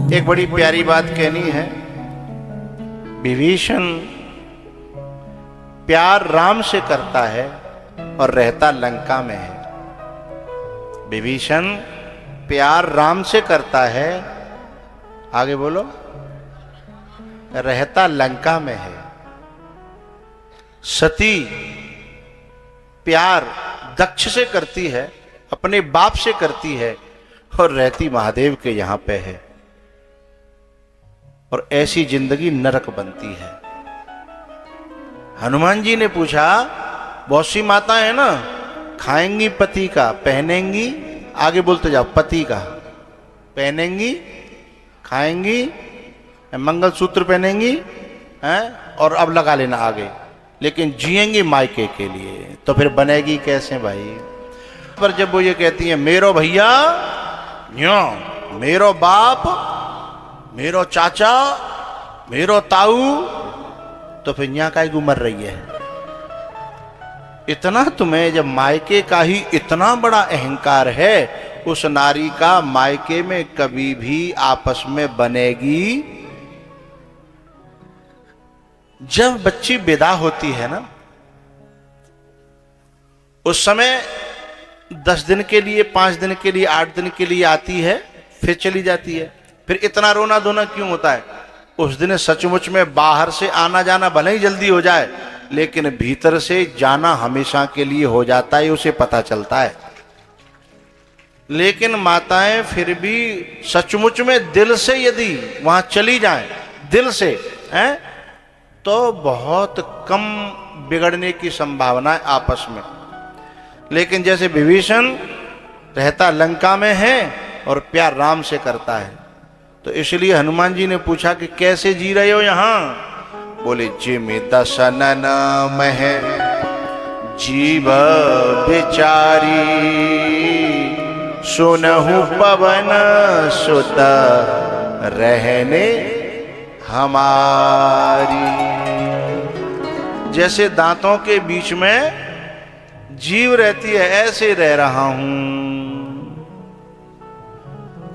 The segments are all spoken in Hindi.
एक बड़ी प्यारी बात कहनी है। विभीषण प्यार राम से करता है और रहता लंका में है। विभीषण प्यार राम से करता है, आगे बोलो, रहता लंका में है। सती प्यार दक्ष से करती है, अपने बाप से करती है और रहती महादेव के यहां पे है। और ऐसी जिंदगी नरक बनती है। हनुमान जी ने पूछा, बहुत सी माता है ना, खाएंगी पति का, पहनेंगी, आगे बोलते जाओ, पति का पहनेंगी, खाएंगी, मंगलसूत्र पहनेंगी हैं, और अब लगा लेना आगे, लेकिन जिएंगी मायके के लिए, तो फिर बनेगी कैसे भाई। पर जब वो ये कहती है मेरो भैया, मेरो बाप, मेरो चाचा, मेरो ताऊ, तो फिर यहाँ का मर रही है। इतना तुम्हें जब मायके का ही इतना बड़ा अहंकार है, उस नारी का मायके में कभी भी आपस में बनेगी। जब बच्ची विदा होती है ना, उस समय 10 दिन के लिए, 5 दिन के लिए, 8 दिन के लिए आती है, फिर चली जाती है। फिर इतना रोना धोना क्यों होता है? उस दिन सचमुच में बाहर से आना जाना भले ही जल्दी हो जाए, लेकिन भीतर से जाना हमेशा के लिए हो जाता है, उसे पता चलता है। लेकिन माताएं फिर भी सचमुच में दिल से यदि वहां चली जाएं, दिल से हैं, तो बहुत कम बिगड़ने की संभावना है आपस में। लेकिन जैसे विभीषण रहता लंका में है और प्यार राम से करता है, तो इसलिए हनुमान जी ने पूछा कि कैसे जी रहे हो यहां? बोले, जिमि दशनन मह जीव बिचारी, सुनहु पवन सुत रहने हमारी। जैसे दांतों के बीच में जीव रहती है, ऐसे रह रहा हूं।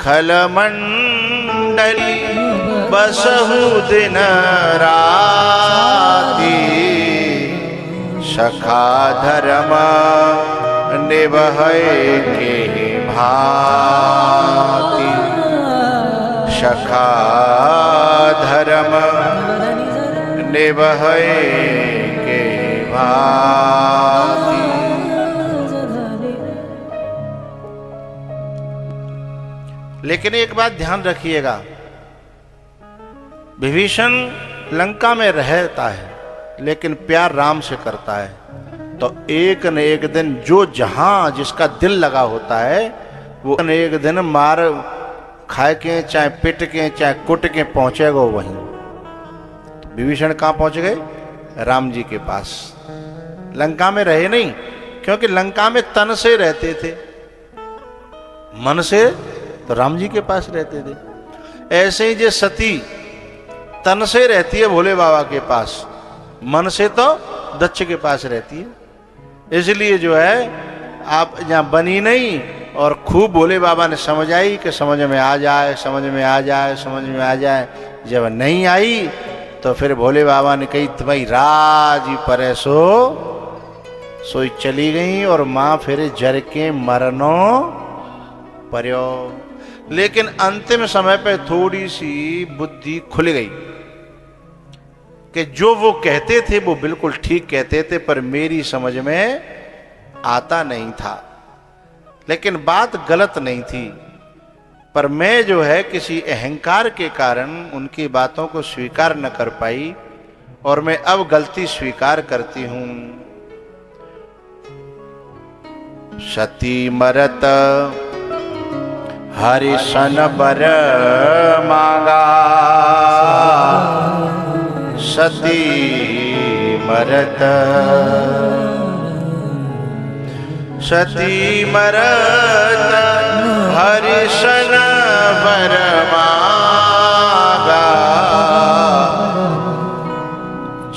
खलमंडली बसहु दिन राती, सखा धर्म निभय के भांति, सखा धर्म निभय के भांति। लेकिन एक बात ध्यान रखिएगा, विभीषण लंका में रहता है लेकिन प्यार राम से करता है। तो एक न एक दिन जो जहां जिसका दिल लगा होता है, वो न एक दिन मार खाए के, चाहे पिट के, चाहे कुट के पहुंचेगा वहीं। तो विभीषण कहां पहुंच गए? राम जी के पास। लंका में रहे नहीं, क्योंकि लंका में तन से रहते थे, मन से तो राम जी के पास रहते थे। ऐसे ही जो सती तन से रहती है भोले बाबा के पास, मन से तो दक्ष के पास रहती है। इसलिए जो है आप जहाँ बनी नहीं, और खूब भोले बाबा ने समझ आई कि समझ में आ जाए, समझ में आ जाए, समझ में आ जाए। जब नहीं आई तो फिर भोले बाबा ने कही, तुम्हारी राज पर सोई चली गई, और माँ फिर जर के मरनो पर्यो। लेकिन अंतिम समय पे थोड़ी सी बुद्धि खुल गई कि जो वो कहते थे वो बिल्कुल ठीक कहते थे, पर मेरी समझ में आता नहीं था। लेकिन बात गलत नहीं थी, पर मैं जो है किसी अहंकार के कारण उनकी बातों को स्वीकार न कर पाई, और मैं अब गलती स्वीकार करती हूं। सती मरत हरिशन बर मांगा, सती मरत, सती मरत हरिशन बर मांगा,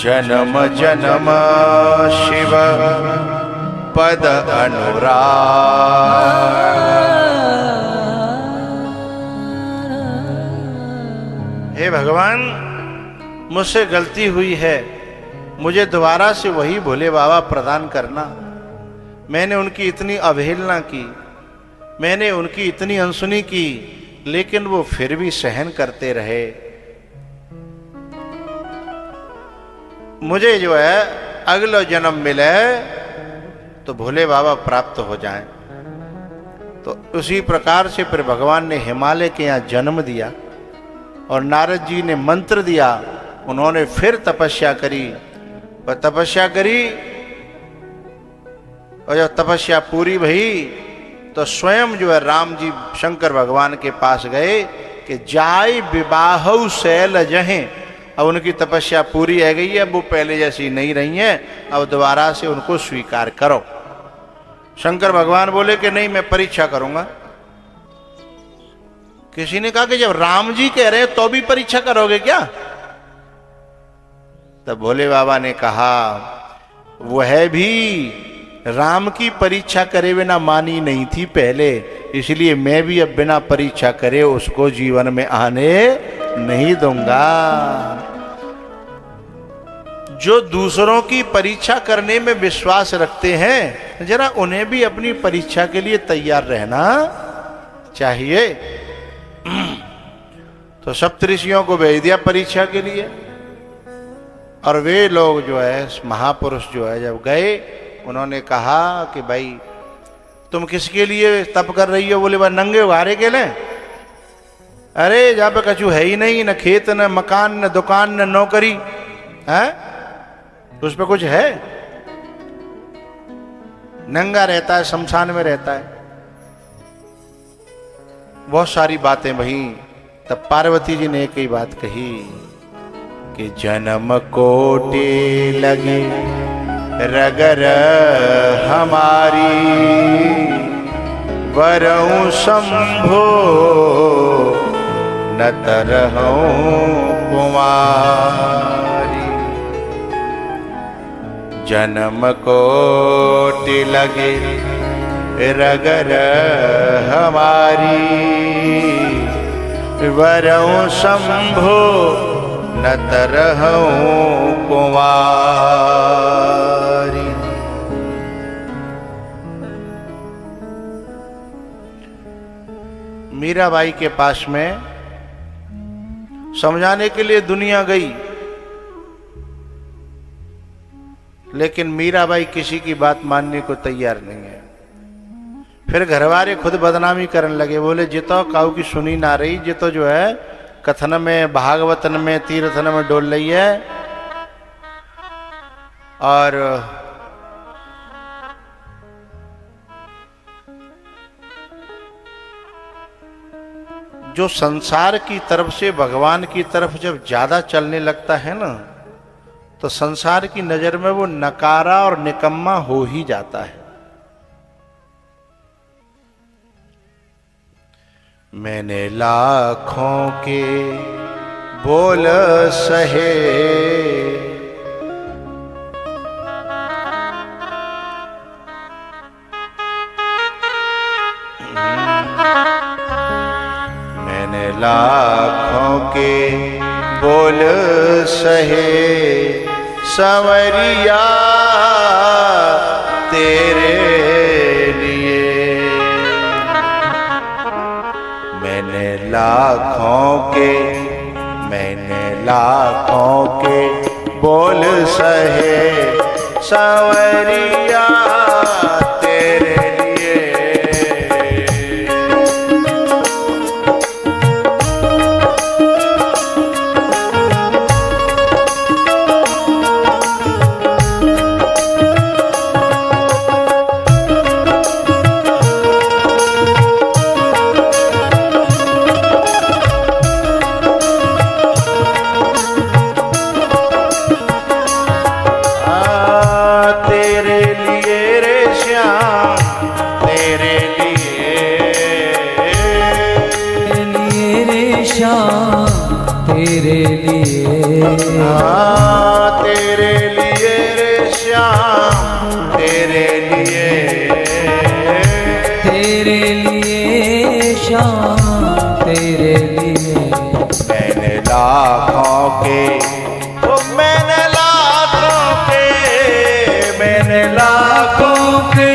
जन्म जन्म शिव पद अनुराग। 「हे भगवान, मुझसे गलती हुई है, मुझे दोबारा से वही भोले बाबा प्रदान करना। मैंने उनकी इतनी अवहेलना की, मैंने उनकी इतनी अनसुनी की, लेकिन वो फिर भी सहन करते रहे। मुझे जो है अगला जन्म मिले तो भोले बाबा प्राप्त हो जाएं। तो उसी प्रकार से फिर भगवान ने हिमालय के यहाँ जन्म दिया और नारद जी ने मंत्र दिया। उन्होंने फिर तपस्या करी और तपस्या करी, और जब तपस्या पूरी भई तो स्वयं जो है राम जी शंकर भगवान के पास गए कि जाय विवाहु शैल जहें। अब उनकी तपस्या पूरी है गई है, अब वो पहले जैसी नहीं रही है, अब दोबारा से उनको स्वीकार करो। शंकर भगवान बोले कि नहीं, मैं परीक्षा करूंगा। किसी ने कहा कि जब राम जी कह रहे हैं तो भी परीक्षा करोगे क्या? तब भोले बाबा ने कहा, वह भी राम की परीक्षा करे बिना मानी नहीं थी पहले, इसलिए मैं भी अब बिना परीक्षा करे उसको जीवन में आने नहीं दूंगा। जो दूसरों की परीक्षा करने में विश्वास रखते हैं, जरा उन्हें भी अपनी परीक्षा के लिए तैयार रहना चाहिए। तो सप्तऋषियों को भेज दिया परीक्षा के लिए, और वे लोग जो है महापुरुष जो है जब गए, उन्होंने कहा कि भाई तुम किसके लिए तप कर रही हो? बोले, वह नंगे उघारे के लिए। अरे जहाँ पे कछु है ही नहीं, न खेत न मकान न दुकान न नौकरी है, उस पे कुछ है? नंगा रहता है, शमशान में रहता है। बहुत सारी बातें वही। तब पार्वती जी ने एक ही बात कही कि जन्म कोटि लगे रगर हमारी, वरऊ शंभो न तरहूं कुमारी। जन्म कोटि लगे रगर हमारी, वरऊ शंभो न तरहूं कुमारी। मीराबाई के पास में समझाने के लिए दुनिया गई, लेकिन मीराबाई किसी की बात मानने को तैयार नहीं है। फिर घरवाले खुद बदनामी करने लगे, बोले जितो काऊ की सुनी ना रही, जितो जो है कथन में भागवतन में तीर्थन में डोल रही है। और जो संसार की तरफ से भगवान की तरफ जब ज्यादा चलने लगता है ना, तो संसार की नजर में वो नकारा और निकम्मा हो ही जाता है। मैंने लाखों के बोल सहे, मैंने लाखों के बोल सहे, संवरिया तेरे लिए। मैंने लाखों के बोल सहे, संवरिया तेरे लिए। तेरे लिए, तेरे लिए रे श्याम, तेरे लिए, तेरे लिए श्याम, तेरे लिए। मैंने लाखों के, ओ मैंने लाखों के, मैंने लाखों के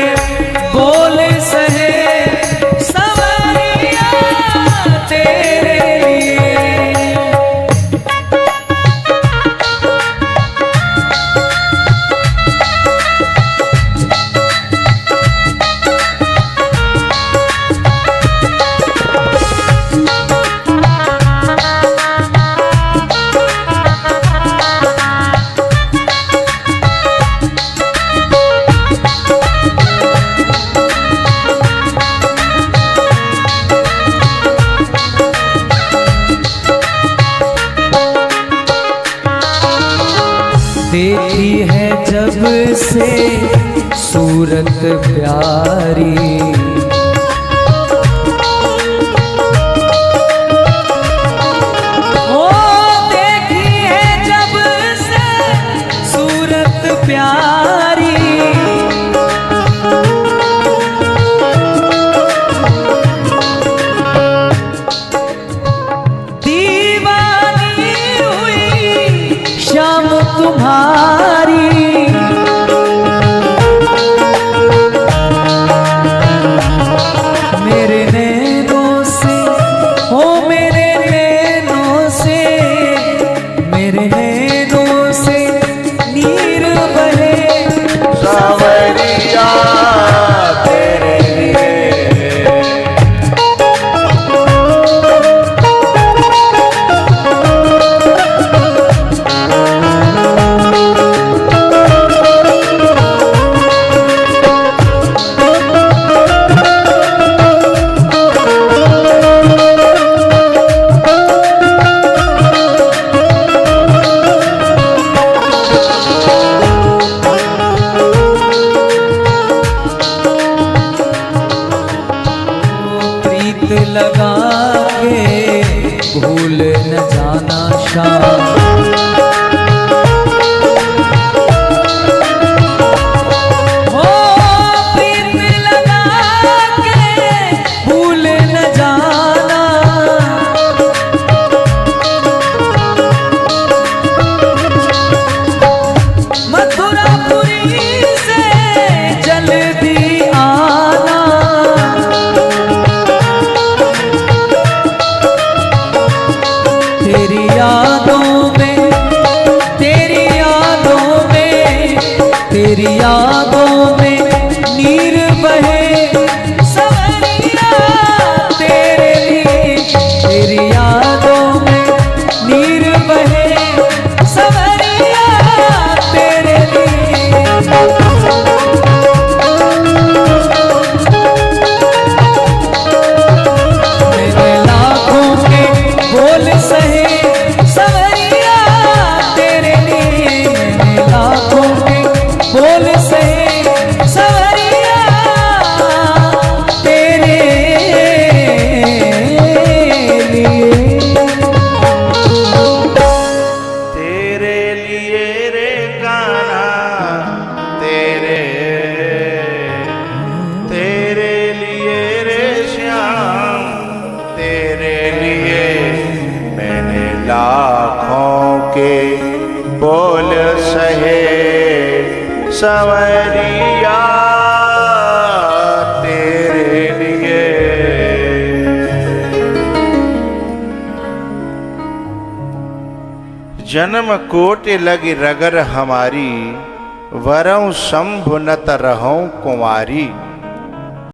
बोल सहे सवरिया तेरे लिए। देखी है जब से सूरत प्यारी, ओ देखी है जब से सूरत प्यारी, दीवानी हुई शाम तुम्हारी। मेरे नैनों से, ओ मेरे नैनों से, मेरे नैनों से नीर बहे सावरिया तेरे लिए। प्रीत लगा के भूल न जाना शाम, हो प्रीत लगा के भूल न जाना। मथुरापुरी से जल्दी आना, तेरी यादों में, तेरी यादों में, तेरी यादों में नीर बहे सवरिया तेरे लिए। तेरी यादों में नीर बहे सवरिया तेरे लिए। मेरे लाखों के बोल सहे सवरिया तेरे लिए। मैंने लाखों के बोल सहे सवरिया तेरे लिए। तेरे लिए रे गाना, तेरे, तेरे लिए रे श्याम, तेरे लिए मैंने लाखों के बोल सहे सवरिया तेरे लिए। जन्म कोटि लगी रगर हमारी, वरौ शंभु नत रहूं कुंवारी।